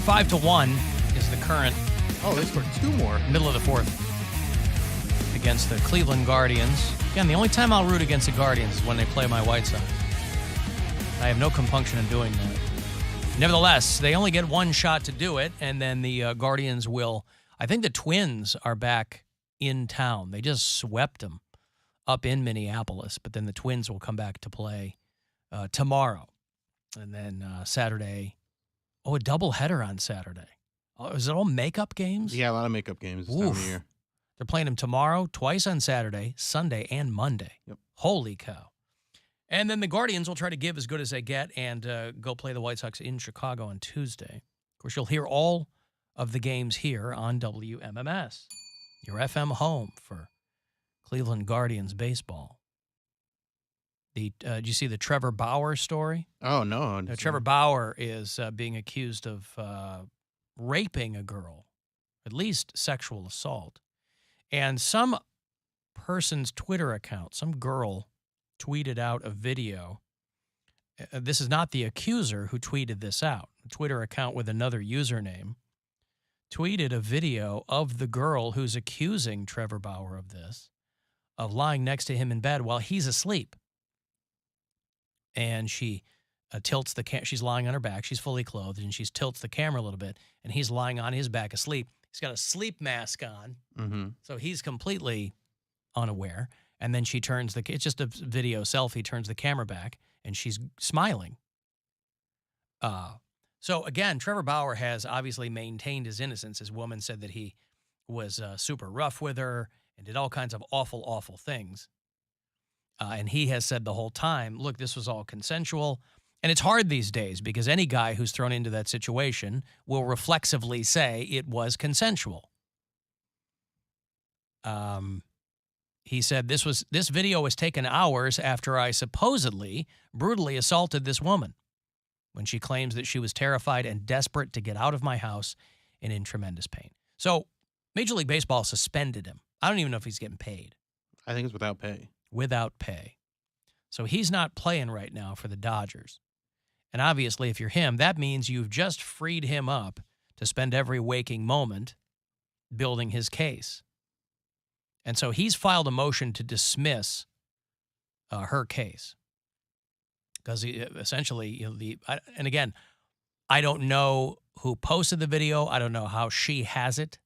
5-1 is the current. Oh, they scored 2 more. Middle of the fourth against the Cleveland Guardians. Again, the only time I'll root against the Guardians is when they play my White Sox. I have no compunction in doing that. Nevertheless, they only get one shot to do it, and then the Guardians will. I think the Twins are back in town. They just swept them up in Minneapolis, but then the Twins will come back to play tomorrow. And then Saturday, a doubleheader on Saturday. Oh, is it all makeup games? Yeah, a lot of makeup games this time of year. They're playing them tomorrow, twice on Saturday, Sunday, and Monday. Yep. Holy cow. And then the Guardians will try to give as good as they get and go play the White Sox in Chicago on Tuesday. Of course, you'll hear all of the games here on WMMS, your FM home for Cleveland Guardians baseball. Did you see the Trevor Bauer story? Oh, no. Trevor Bauer is being accused of raping a girl, at least sexual assault. And some person's Twitter account, some girl, tweeted out a video. This is not the accuser who tweeted this out. A Twitter account with another username tweeted a video of the girl who's accusing Trevor Bauer of this, of lying next to him in bed while he's asleep. And she tilts the camera. She's lying on her back. She's fully clothed, and she tilts the camera a little bit, and he's lying on his back asleep. He's got a sleep mask on, so he's completely unaware. And then she turns it's just a video selfie, turns the camera back, and she's smiling. So, again, Trevor Bauer has obviously maintained his innocence. His woman said that he was super rough with her and did all kinds of awful, awful things. And he has said the whole time, look, this was all consensual. And it's hard these days because any guy who's thrown into that situation will reflexively say it was consensual. He said this video was taken hours after I supposedly brutally assaulted this woman when she claims that she was terrified and desperate to get out of my house and in tremendous pain. So Major League Baseball suspended him. I don't even know if he's getting paid. I think it's without pay. Without pay. So he's not playing right now for the Dodgers. And obviously, if you're him, that means you've just freed him up to spend every waking moment building his case. And so he's filed a motion to dismiss her case. Because essentially, and again, I don't know who posted the video. I don't know how she has it.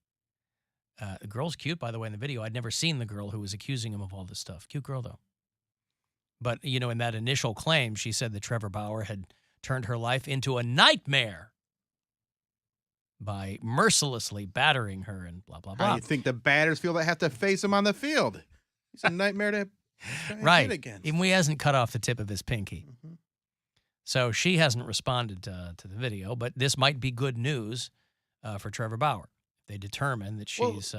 The girl's cute, by the way, in the video. I'd never seen the girl who was accusing him of all this stuff. Cute girl, though. But, in that initial claim, she said that Trevor Bauer had turned her life into a nightmare by mercilessly battering her and blah, blah, blah. How do you think the batters feel that have to face him on the field? It's a nightmare to right. against. Even he hasn't cut off the tip of his pinky. Mm-hmm. So she hasn't responded to the video, but this might be good news for Trevor Bauer. They determine that she's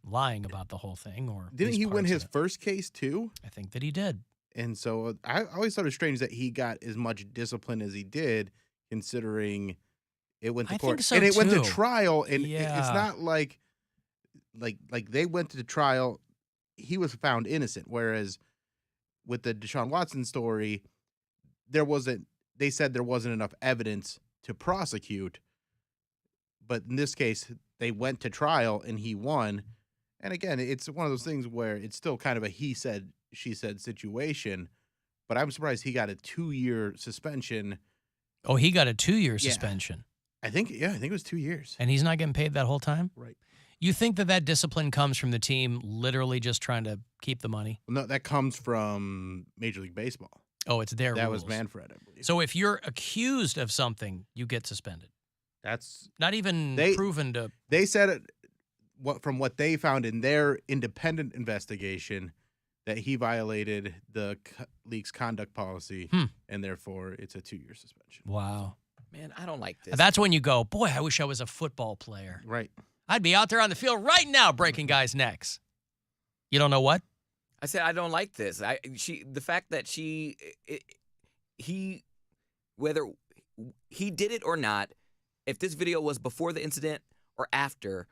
lying about the whole thing. Or didn't he win his first case, too? I think that he did. And so I always thought it was strange that he got as much discipline as he did, considering it went to court. So and it too. went to trial, and yeah. It's not like they went to trial, he was found innocent, whereas with the Deshaun Watson story, they said there wasn't enough evidence to prosecute. But in this case, they went to trial and he won. And again, it's one of those things where it's still kind of a he said, she said situation. But I'm surprised he got a 2-year suspension. Oh, he got a 2-year suspension. I think it was 2 years. And he's not getting paid that whole time? Right. You think that discipline comes from the team literally just trying to keep the money? No, that comes from Major League Baseball. Oh, it's their That rules. was Manfred, I believe. So if you're accused of something, you get suspended. That's not even proven to. They said it. From what they found in their independent investigation, that he violated the league's conduct policy, and therefore it's a 2-year suspension. Wow, man, I don't like this. That's when you go, boy, I wish I was a football player. Right. I'd be out there on the field right now breaking guys' necks. You don't know what? I said I don't like this. The fact that whether he did it or not. If this video was before the incident or after,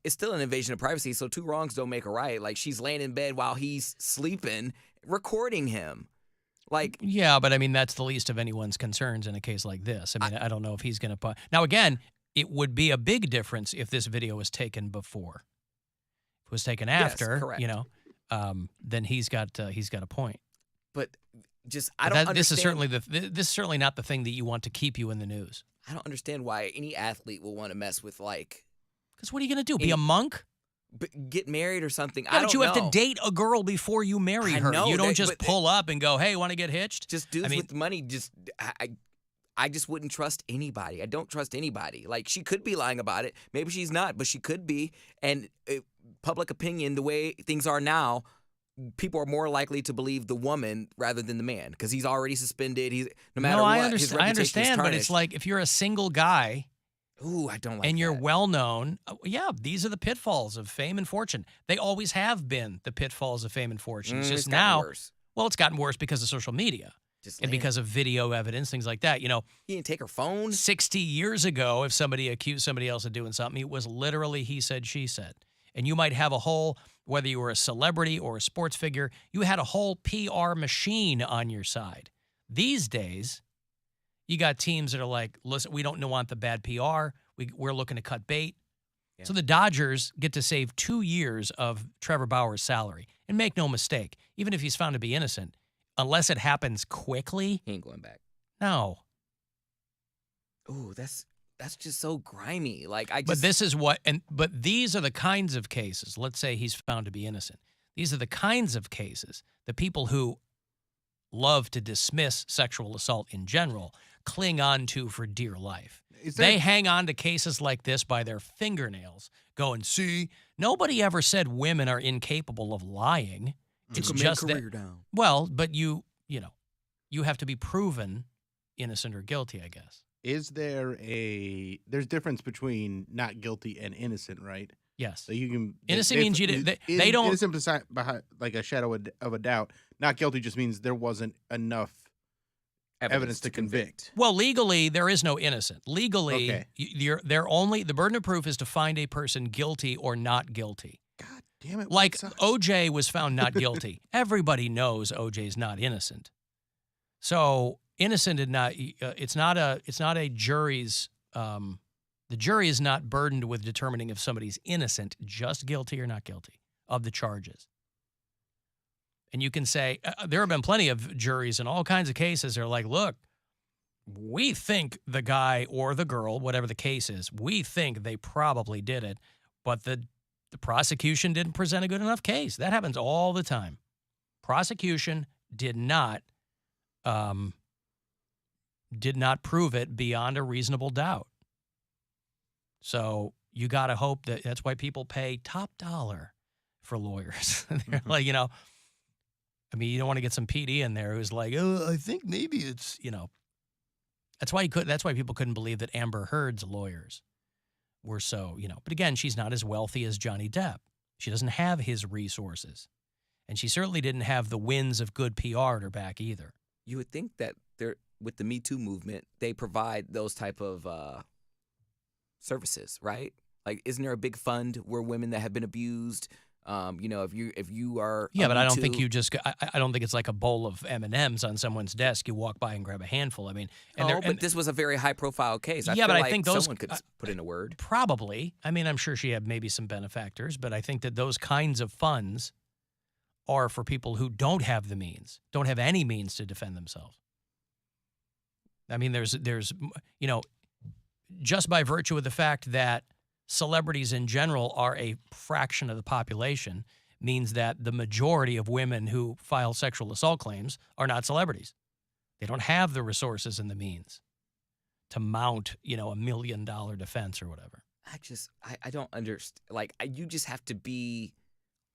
it's still an invasion of privacy, so 2 wrongs don't make a right. Like, she's laying in bed while he's sleeping, recording him. Like, Yeah, but I mean, that's the least of anyone's concerns in a case like this. I mean, I don't know if he's going to put. Now, again, it would be a big difference if this video was taken before. If it was taken after, correct. Then he's got a point. but just But I don't understand. This is certainly not the thing that you want to keep you in the news. I don't understand why any athlete will want to mess with like Because what are you going to do? Be a monk? get married or something. Yeah, I don't but you have know. to date a girl before you marry I her. know You don't that, just but- pull up and go, "Hey, want to get hitched?" Just dudes with money. I just wouldn't trust anybody. I don't trust anybody. Like, she could be lying about it. Maybe she's not, but she could be. And public opinion, the way things are now, people are more likely to believe the woman rather than the man because he's already suspended. He's no matter No, what. I his understand. reputation I is understand, but it's tarnished. like if you're a single guy Ooh, I don't like and you're that. well known, yeah, these are the pitfalls of fame and fortune. They always have been the pitfalls of fame and fortune. It's just gotten now, worse. well, it's gotten worse because of social media Just and laying- because of video evidence, things like that. You know, he didn't take her phone. 60 years ago, if somebody accused somebody else of doing something, it was literally he said, she said. And you might have a whole, whether you were a celebrity or a sports figure, you had a whole PR machine on your side. These days, you got teams that are like, listen, we don't want the bad PR. We're looking to cut bait. Yeah. So the Dodgers get to save 2 years of Trevor Bauer's salary. And make no mistake, even if he's found to be innocent, unless it happens quickly, He ain't going back. no. Ooh, that's just so grimy. Like I just. But this is but these are the kinds of cases, let's say he's found to be innocent. These are the kinds of cases that people who love to dismiss sexual assault in general cling on to for dear life. They hang on to cases like this by their fingernails, going, see, nobody ever said women are incapable of lying. It's took a just that, career down. well, but you have to be proven innocent or guilty, I guess. Is there there's difference between not guilty and innocent, right? Yes. So you can Innocent means they don't. innocent behind like a shadow of a doubt. Not guilty just means there wasn't enough evidence to convict. Well, legally, there is no innocent. Legally, Okay. the burden of proof is to find a person guilty or not guilty. God damn it! Like what sucks? OJ was found not guilty. Everybody knows OJ's not innocent. So innocent and not. It's not a jury's. The jury is not burdened with determining if somebody's innocent, just guilty or not guilty of the charges. And you can say, there have been plenty of juries in all kinds of cases. They're like, look, we think the guy or the girl, whatever the case is, we think they probably did it, but the prosecution didn't present a good enough case. That happens all the time. Prosecution did not prove it beyond a reasonable doubt. So you got to hope that's why people pay top dollar for lawyers. They're like, I mean, you don't want to get some PD in there who's like, oh, I think maybe it's, That's why people couldn't believe that Amber Heard's lawyers were so, But again, she's not as wealthy as Johnny Depp. She doesn't have his resources. And she certainly didn't have the winds of good PR at her back either. You would think that with the Me Too movement, they provide those type of services, right? Like, isn't there a big fund where women that have been abused, if you are Yeah, but I don't think Me Too- you just. I don't think it's like a bowl of M&Ms on someone's desk. You walk by and grab a handful. I mean, but this was a very high profile case. Yeah, feel but I like think those- someone could put in a word. probably. I mean, I'm sure she had maybe some benefactors, but I think that those kinds of funds are for people who don't have the means, don't have any means to defend themselves. I mean, there's just by virtue of the fact that celebrities in general are a fraction of the population means that the majority of women who file sexual assault claims are not celebrities. They don't have the resources and the means to mount, $1 million defense or whatever. I don't understand. Like, you just have to be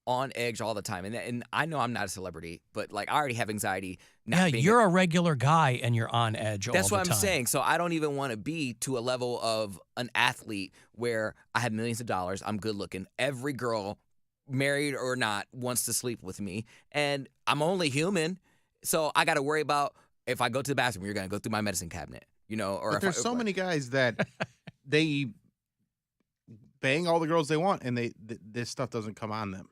on edge all the time. And I know I'm not a celebrity, but like, I already have anxiety. You're a regular guy and you're on edge all the time. That's what I'm saying. So I don't even want to be to a level of an athlete where I have millions of dollars. I'm good looking. Every girl, married or not, wants to sleep with me. And I'm only human. So I got to worry about if I go to the bathroom, you're going to go through my medicine cabinet, or But there's so many guys that they bang all the girls they want, and this stuff doesn't come on them.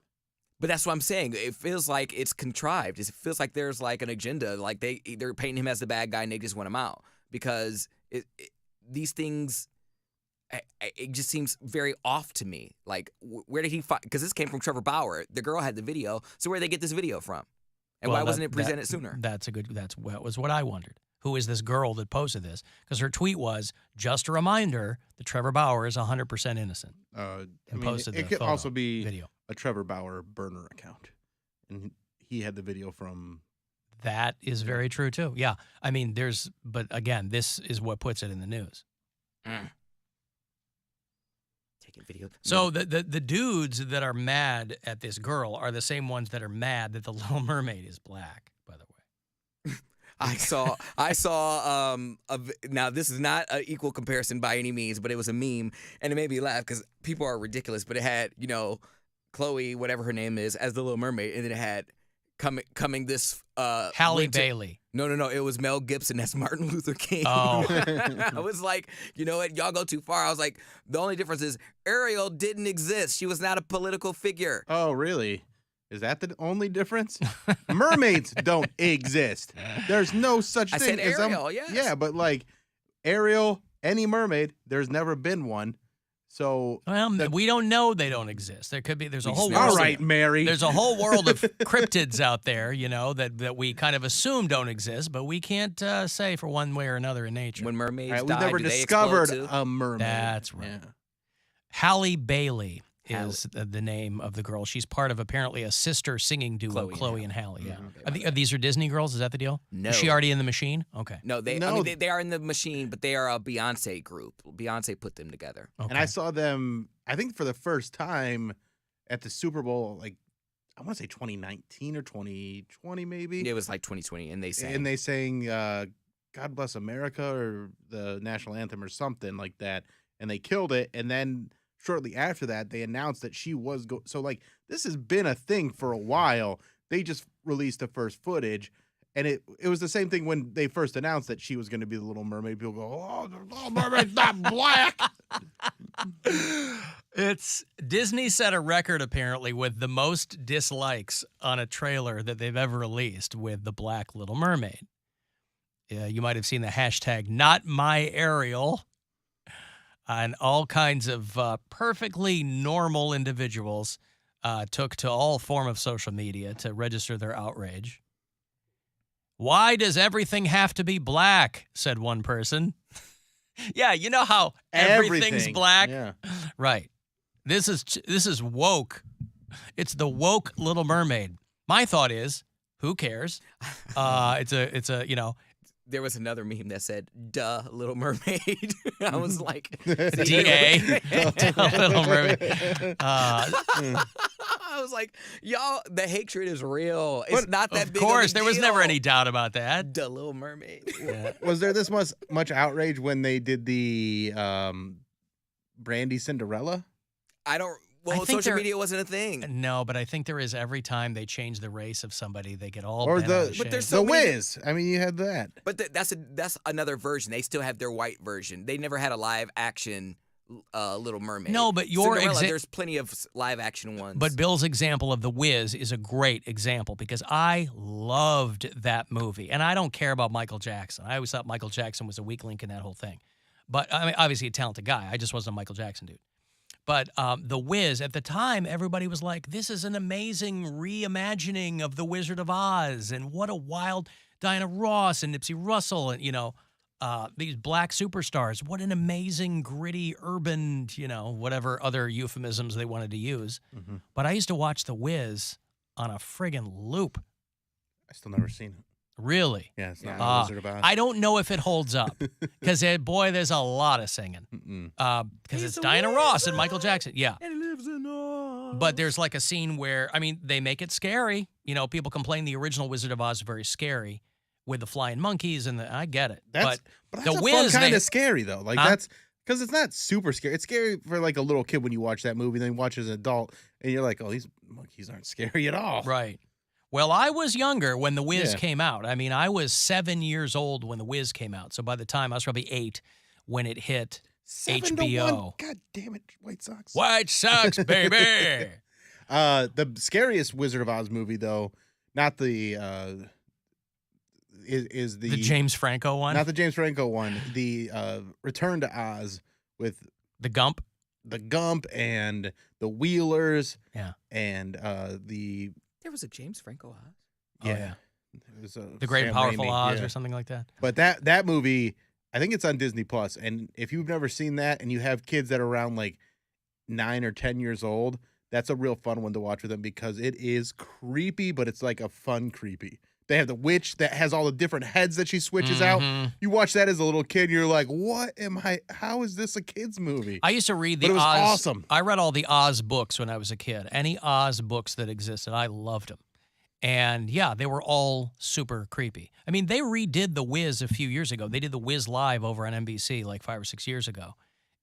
But that's what I'm saying. It feels like it's contrived. It feels like there's like an agenda. Like they're painting him as the bad guy and they just want him out because these things. It just seems very off to me. Like, where did he find? Because this came from Trevor Bauer. The girl had the video. So where did they get this video from? And why wasn't it presented sooner? That was what I wondered. Who is this girl that posted this? Because her tweet was, just a reminder that Trevor Bauer is 100% innocent. It could also be video. A Trevor Bauer burner account. And he had the video from... That is very true, too. Yeah. I mean, but again, this is what puts it in the news. Taking video. So the dudes that are mad at this girl are the same ones that are mad that the Little Mermaid is black, by the way. I saw now this is not an equal comparison by any means, but it was a meme and it made me laugh because people are ridiculous, but it had, Chloe, whatever her name is, as the Little Mermaid, and then it had coming this Halle Bailey. No, it was Mel Gibson as Martin Luther King. Oh. I was like, you know what, y'all go too far. I was like, the only difference is Ariel didn't exist. She was not a political figure. Oh, really? Is that the only difference? Mermaids don't exist. There's no such thing said as Ariel, yes. Yeah, but like Ariel, any mermaid, there's never been one. So we don't know they don't exist. There's a whole world. All right, Mary. There's a whole world of cryptids out there, that we kind of assume don't exist, but we can't say for one way or another in nature. When mermaids we've died, never do they discovered explode too? a mermaid. That's right. Yeah. Halle Bailey is the name of the girl. She's part of apparently a sister singing duo, Chloe and Halle. Yeah. Okay, These are Disney girls? Is that the deal? No. Is she already in the machine? Okay. No, they are in the machine, but they are a Beyonce group. Beyonce put them together. Okay. And I saw them, I think, for the first time at the Super Bowl, like, I want to say 2019 or 2020, maybe. It was like 2020, and they sang God Bless America or the national anthem or something like that, and they killed it. And then shortly after that, they announced that she was so like this has been a thing for a while. They just released the first footage, and it was the same thing when they first announced that she was going to be the Little Mermaid. People go, "Oh, the Little Mermaid's not black." Disney set a record apparently with the most dislikes on a trailer that they've ever released with the Black Little Mermaid. You might have seen the hashtag #NotMyAriel. And all kinds of perfectly normal individuals took to all form of social media to register their outrage. Why does everything have to be black? Said one person. Yeah, you know how everything's black? Yeah. Right. This is woke. It's the woke Little Mermaid. My thought is, who cares? It's a There was another meme that said, duh, Little Mermaid. I was like, D-A, Little Mermaid. I was like, y'all, the hatred is real. It's not that big of course, a there was deal. never any doubt about that. Duh, Little Mermaid. Yeah. Was there this much outrage when they did the Brandy Cinderella? Well, social media wasn't a thing. No, but I think there is every time they change the race of somebody, they get all or bent out of the shape. there's so the many- Wiz. I mean, you had that. But that's another version. They still have their white version. They never had a live action Little Mermaid. No, but your Cinderella, there's plenty of live action ones. But Bill's example of The Wiz is a great example because I loved that movie. And I don't care about Michael Jackson. I always thought Michael Jackson was a weak link in that whole thing. But I mean, obviously a talented guy. I just wasn't a Michael Jackson dude. But The Wiz, at the time, everybody was like, this is an amazing reimagining of The Wizard of Oz. And what a wild Diana Ross and Nipsey Russell and, these black superstars. What an amazing, gritty, urban, whatever other euphemisms they wanted to use. Mm-hmm. But I used to watch The Wiz on a friggin' loop. I still never seen it. Really? Yeah, it's not The Wizard of Oz. I don't know if it holds up because, boy, there's a lot of singing. Because it's Diana Ross and Michael Jackson. Yeah. And he lives in Oz. But there's like a scene where, they make it scary. People complain the original Wizard of Oz is very scary with the flying monkeys and I get it. But The that's Wiz, fun kind of scary, though. Like, Huh? that's because it's not super scary. It's scary for like a little kid when you watch that movie, then you watch as an adult, and you're like, oh, these monkeys aren't scary at all. Right. Well, I was younger when The Wiz came out. I was 7 years old when The Wiz came out. So by the time I was probably 8 when it hit 7-1. HBO. God damn it, White Sox. White Sox, baby. The scariest Wizard of Oz movie, though, not the is the James Franco one, not the James Franco one. The Return to Oz with the Gump and the Wheelers. Yeah, and There was a James Franco Oz. Oh, yeah. It was, The Great and Powerful Raimi, Oz yeah. or something like that. But that movie, I think it's on Disney Plus. And if you've never seen that and you have kids that are around like 9 or 10 years old, that's a real fun one to watch with them because it is creepy, but it's like a fun creepy. They have the witch that has all the different heads that she switches out. You watch that as a little kid, and you're like, how is this a kid's movie? I used to read But the it was Oz. awesome. I read all the Oz books when I was a kid. Any Oz books that existed, I loved them. And yeah, they were all super creepy. I mean, they redid The Wiz a few years ago. They did The Wiz live over on NBC like 5 or 6 years ago.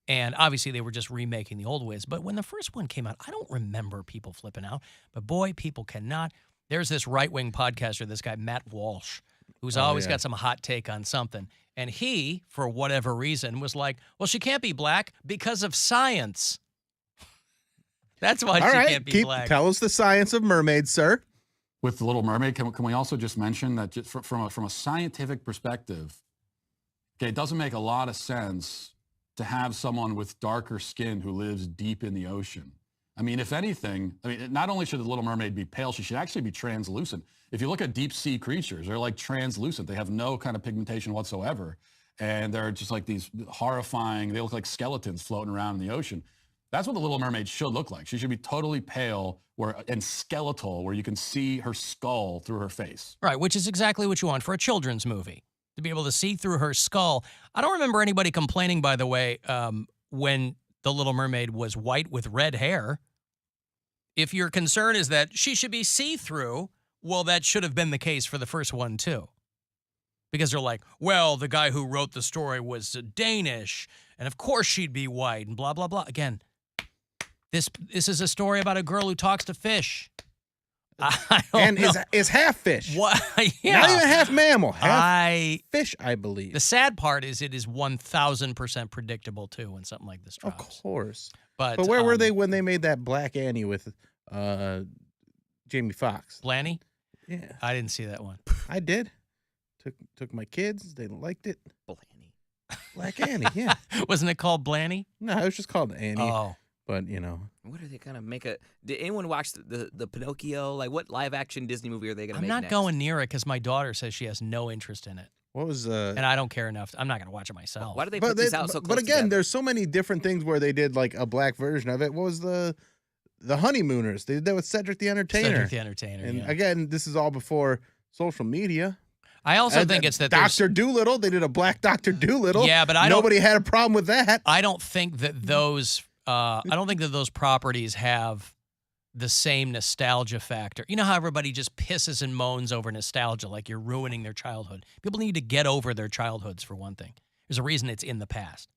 And obviously they were just remaking the old Wiz. But when the first one came out, I don't remember people flipping out. But boy, people cannot. There's this right-wing podcaster, this guy, Matt Walsh, who's always got some hot take on something. And he, for whatever reason, was like, well, she can't be black because of science. That's why she can't be black. Tell us the science of mermaids, sir. With The Little Mermaid, can we also just mention that just from a scientific perspective, okay, it doesn't make a lot of sense to have someone with darker skin who lives deep in the ocean. I mean, if anything, not only should the Little Mermaid be pale, she should actually be translucent. If you look at deep sea creatures, they're like translucent. They have no kind of pigmentation whatsoever. And they're just like these horrifying, they look like skeletons floating around in the ocean. That's what the Little Mermaid should look like. She should be totally pale and skeletal, where you can see her skull through her face. Right, which is exactly what you want for a children's movie, to be able to see through her skull. I don't remember anybody complaining, by the way, when The Little Mermaid was white with red hair. If your concern is that she should be see-through, well, that should have been the case for the first one, too. Because they're like, well, the guy who wrote the story was Danish, and of course she'd be white, and blah, blah, blah. Again, this is a story about a girl who talks to fish. I don't know. Is half fish. What? Yeah. Not even half mammal. Half fish, I believe. The sad part is it is 1,000% predictable, too, when something like this Of drops. course. But where were they when they made that Black Annie with Jamie Foxx? Blanny? Yeah. I didn't see that one. I did. Took my kids. They liked it. Blanny. Black Annie, yeah. Wasn't it called Blanny? No, it was just called Annie. Oh. But, you know. What are they going to make did anyone watch the Pinocchio? Like, what live action Disney movie are they going to I'm make not next? going near it because my daughter says she has no interest in it. What was And I don't care enough. I'm not going to watch it myself. Why do they put these out so close But again, together? there's so many different things where they did like a black version of it. What was the Honeymooners? They did that with Cedric the Entertainer. Cedric the Entertainer, And yeah. again, this is all before social media. I also think it's that there's... Dr. Doolittle, they did a black Dr. Doolittle. Yeah, but nobody had a problem with that. I don't think that those properties have the same nostalgia factor. You know how everybody just pisses and moans over nostalgia, like you're ruining their childhood. People need to get over their childhoods, for one thing. There's a reason it's in the past.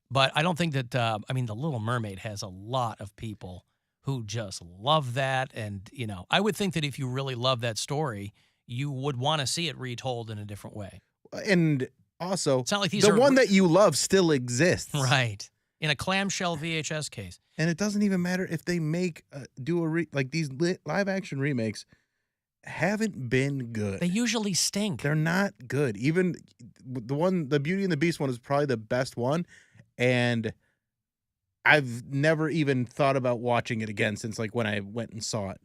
But I don't think that, The Little Mermaid has a lot of people who just love that. And, I would think that if you really love that story, you would want to see it retold in a different way. And also, it's not like the one that you love still exists. Right. In a clamshell VHS case. And it doesn't even matter if they these live action remakes haven't been good. They usually stink. They're not good. Even the Beauty and the Beast one is probably the best one. And I've never even thought about watching it again since like when I went and saw it.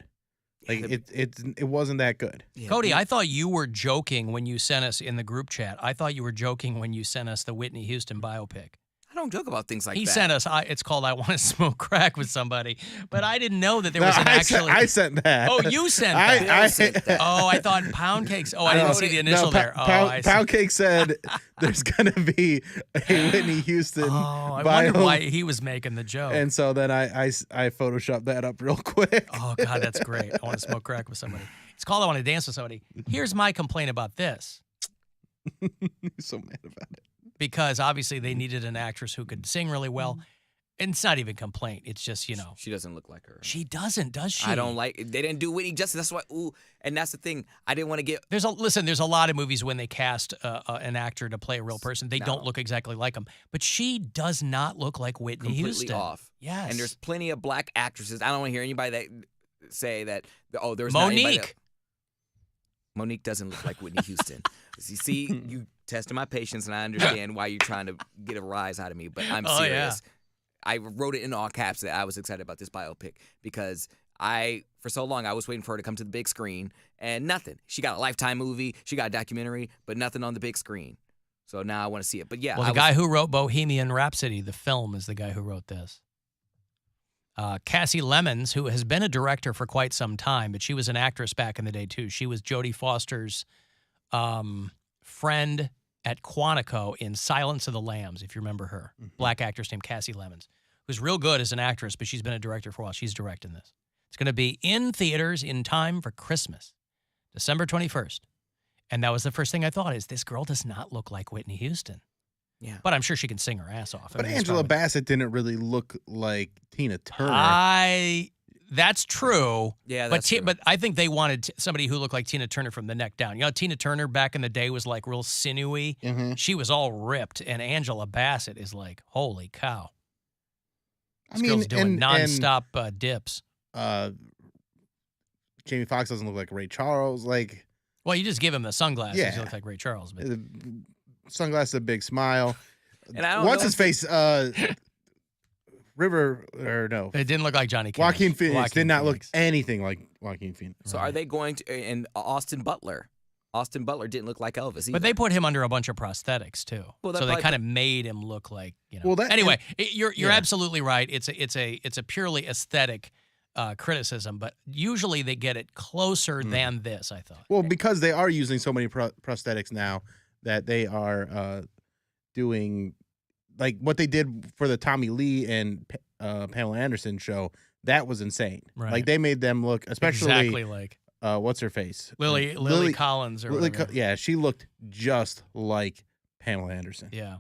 Like it wasn't that good. Yeah. Cody, I thought you were joking when you sent us in the group chat. I thought you were joking when you sent us the Whitney Houston biopic. I don't joke about things like He that. sent us, it's called I Want to Smoke Crack with Somebody, but I didn't know that there No, was I sent that. Oh, you sent that. sent that. Oh, I thought Poundcake. Oh, I didn't see the initial there. Oh, I see. Poundcake said there's going to be a Whitney Houston Oh, I bio. wonder why he was making the joke. And so then I photoshopped that up real quick. Oh, God, that's great. I Want to Smoke Crack with Somebody. It's called I Want to Dance with Somebody. Here's my complaint about this. He's so mad about it. Because obviously they needed an actress who could sing really well. And it's not even complaint. It's just, She doesn't look like her. She doesn't, does she? I don't like. They didn't do Whitney justice. That's why. Ooh, and that's the thing. I didn't want to get. There's a lot of movies when they cast an actor to play a real person, they don't look exactly like them. But she does not look like Whitney completely Houston. off. Yes. And there's plenty of black actresses. I don't want to hear anybody that say that there's not anybody Monique. Monique doesn't look like Whitney Houston. You see, you tested my patience, and I understand why you're trying to get a rise out of me, but I'm Oh, yeah. serious. I wrote it in all caps that I was excited about this biopic because for so long, I was waiting for her to come to the big screen, and nothing. She got a Lifetime movie, she got a documentary, but nothing on the big screen. So now I want to see it. But yeah. Well, the guy who wrote Bohemian Rhapsody, the film, is the guy who wrote this. Cassie Lemons, who has been a director for quite some time, but she was an actress back in the day, too. She was Jodie Foster's friend at Quantico in Silence of the Lambs, if you remember her. Black actress named Cassie Lemons, who's real good as an actress, but she's been a director for a while. She's directing this. It's going to be in theaters in time for Christmas, December 21st. And that was the first thing I thought is this girl does not look like Whitney Houston. Yeah. But I'm sure she can sing her ass off. But I mean, it's Angela probably- Bassett didn't really look like Tina Turner. That's true. Yeah, that's true. But I think they wanted somebody who looked like Tina Turner from the neck down. You know, Tina Turner back in the day was like real sinewy. Mhm. She was all ripped, and Angela Bassett is like, holy cow. I This mean, girl's doing and nonstop dips. Jamie Foxx doesn't look like Ray Charles. Like, Well, you just give him the sunglasses. Yeah. You look like Ray Charles. But sunglasses, a big smile. And I don't What's know his face? River or no? it didn't look like Johnny Cash. Joaquin Phoenix did not look Phoenix. anything like Joaquin Phoenix. So are they going to? And Austin Butler. Austin Butler didn't look like Elvis either. But they put him under a bunch of prosthetics too, Well, that so they probably kind of made him look like Well, that- anyway, you're yeah. absolutely right. It's a purely aesthetic criticism, but usually they get it closer than this. I thought. Well, because they are using so many prosthetics now that they are doing like what they did for the Tommy Lee and Pamela Anderson show. That was insane. Right. Like they made them look, especially exactly like what's her face, Lily Collins or whatever. yeah, she looked just like Pamela Anderson. Yeah.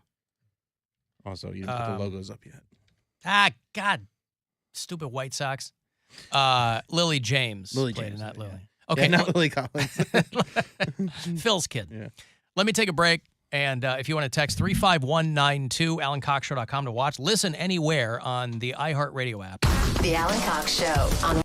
Also, you didn't put the logos up yet. God, stupid White Sox. Lily James. Lily played it, James, not yeah. Lily. Okay, Okay. not Lily Collins. Phil's kid. Yeah. Let me take a break. And if you want to text 35192, AlanCoxShow.com to watch. Listen anywhere on the iHeartRadio app. The Alan Cox Show on